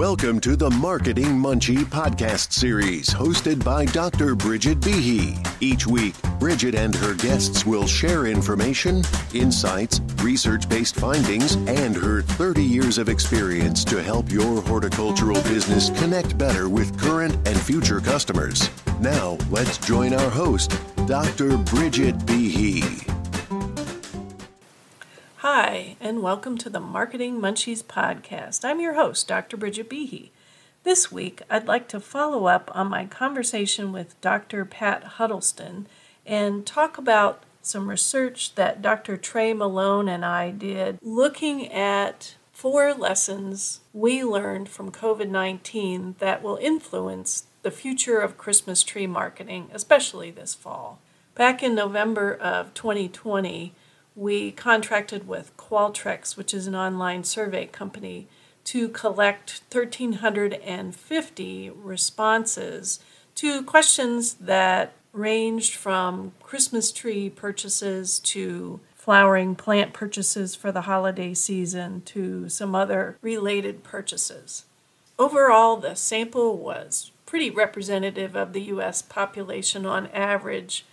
Welcome to the Marketing Munchie podcast series hosted by Dr. Bridget Behe. Each week, Bridget and her guests will share information, insights, research-based findings, and her 30 years of experience to help your horticultural business connect better with current and future customers. Now, let's join our host, Dr. Bridget Behe. Hi, and welcome to the Marketing Munchies podcast. I'm your host, Dr. Bridget Behe. This week, I'd like to follow up on my conversation with Dr. Pat Huddleston and talk about some research that Dr. Trey Malone and I did looking at 4 lessons we learned from COVID-19 that will influence the future of Christmas tree marketing, especially this fall. Back in November of 2020, we contracted with Qualtrics, which is an online survey company, to collect 1,350 responses to questions that ranged from Christmas tree purchases to flowering plant purchases for the holiday season to some other related purchases. Overall, the sample was pretty representative of the U.S. population on average.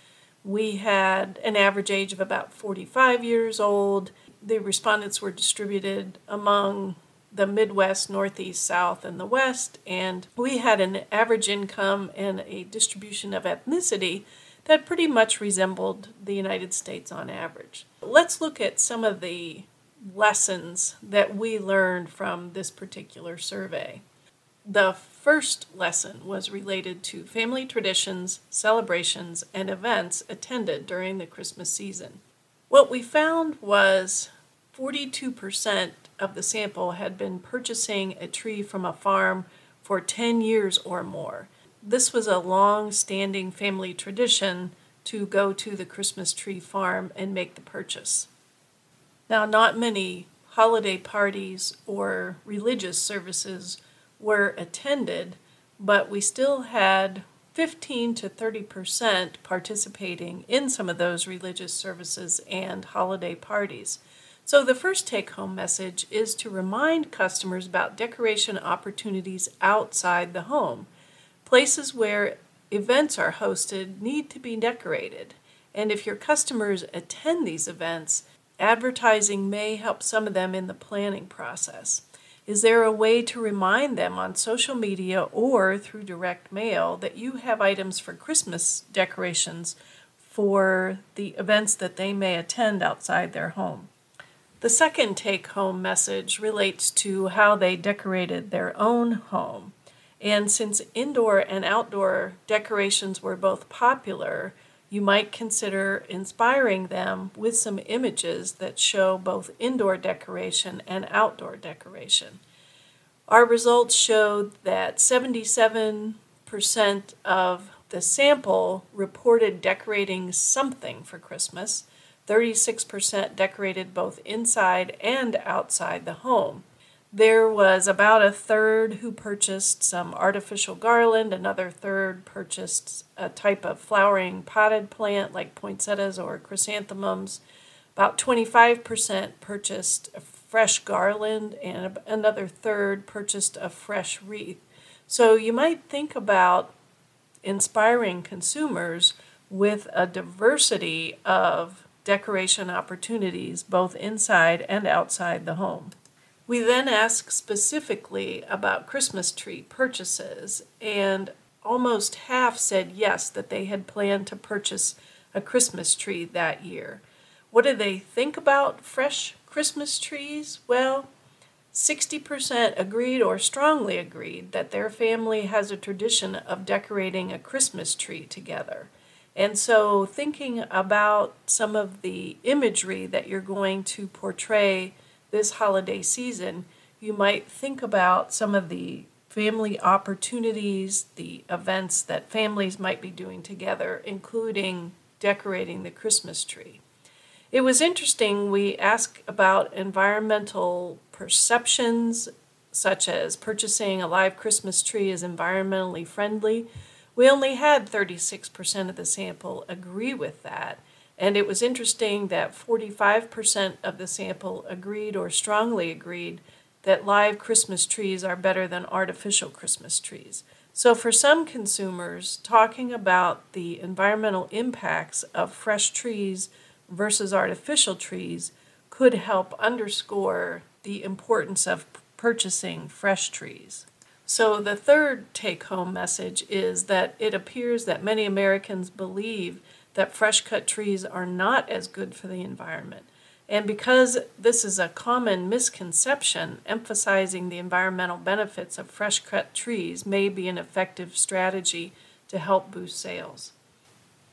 We had an average age of about 45 years old. The respondents were distributed among the Midwest, Northeast, South, and the West, and we had an average income and a distribution of ethnicity that pretty much resembled the United States on average. Let's look at some of the lessons that we learned from this particular survey. The first lesson was related to family traditions, celebrations, and events attended during the Christmas season. What we found was 42% of the sample had been purchasing a tree from a farm for 10 years or more. This was a long-standing family tradition to go to the Christmas tree farm and make the purchase. Now, not many holiday parties or religious services were attended, but we still had 15 to 30% participating in some of those religious services and holiday parties. So the first take-home message is to remind customers about decoration opportunities outside the home. Places where events are hosted need to be decorated, and if your customers attend these events, advertising may help some of them in the planning process. Is there a way to remind them on social media or through direct mail that you have items for Christmas decorations for the events that they may attend outside their home? The second take-home message relates to how they decorated their own home. And since indoor and outdoor decorations were both popular, you might consider inspiring them with some images that show both indoor decoration and outdoor decoration. Our results showed that 77% of the sample reported decorating something for Christmas, 36% decorated both inside and outside the home. There was about a third who purchased some artificial garland, another third purchased a type of flowering potted plant like poinsettias or chrysanthemums, about 25% purchased a fresh garland, and another third purchased a fresh wreath. So you might think about inspiring consumers with a diversity of decoration opportunities both inside and outside the home. We then asked specifically about Christmas tree purchases, and almost half said yes, that they had planned to purchase a Christmas tree that year. What do they think about fresh Christmas trees? Well, 60% agreed or strongly agreed that their family has a tradition of decorating a Christmas tree together. And so thinking about some of the imagery that you're going to portray this holiday season, you might think about some of the family opportunities, the events that families might be doing together, including decorating the Christmas tree. It was interesting, we asked about environmental perceptions, such as purchasing a live Christmas tree is environmentally friendly. We only had 36% of the sample agree with that. And it was interesting that 45% of the sample agreed or strongly agreed that live Christmas trees are better than artificial Christmas trees. So for some consumers, talking about the environmental impacts of fresh trees versus artificial trees could help underscore the importance of purchasing fresh trees. So the third take-home message is that it appears that many Americans believe that fresh-cut trees are not as good for the environment. And because this is a common misconception, emphasizing the environmental benefits of fresh-cut trees may be an effective strategy to help boost sales.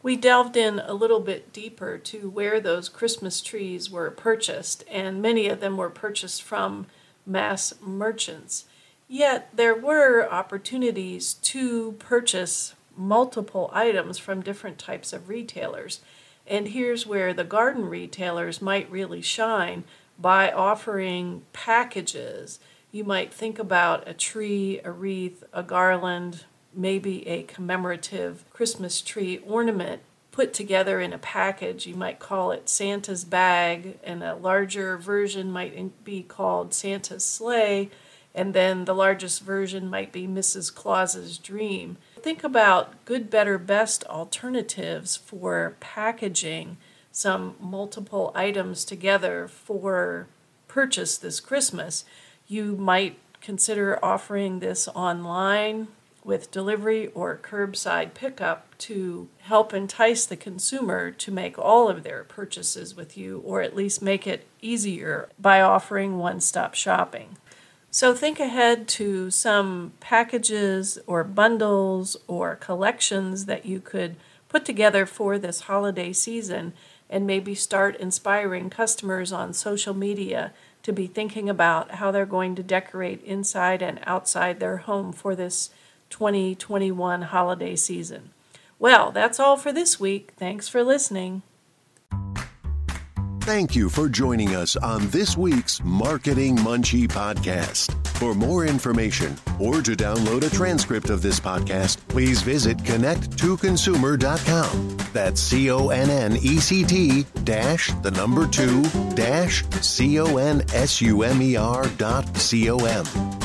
We delved in a little bit deeper to where those Christmas trees were purchased, and many of them were purchased from mass merchants. Yet there were opportunities to purchase multiple items from different types of retailers. And here's where the garden retailers might really shine by offering packages. You might think about a tree, a wreath, a garland, maybe a commemorative Christmas tree ornament put together in a package. You might call it Santa's bag, and a larger version might be called Santa's sleigh, and then the largest version might be Mrs. Claus's dream. Think about good, better, best alternatives for packaging some multiple items together for purchase this Christmas. You might consider offering this online with delivery or curbside pickup to help entice the consumer to make all of their purchases with you, or at least make it easier by offering one-stop shopping. So think ahead to some packages or bundles or collections that you could put together for this holiday season, and maybe start inspiring customers on social media to be thinking about how they're going to decorate inside and outside their home for this 2021 holiday season. Well, that's all for this week. Thanks for listening. Thank you for joining us on this week's Marketing Munchie podcast. For more information or to download a transcript of this podcast, please visit connect2consumer.com. That's CONNECT-2-consumer.com.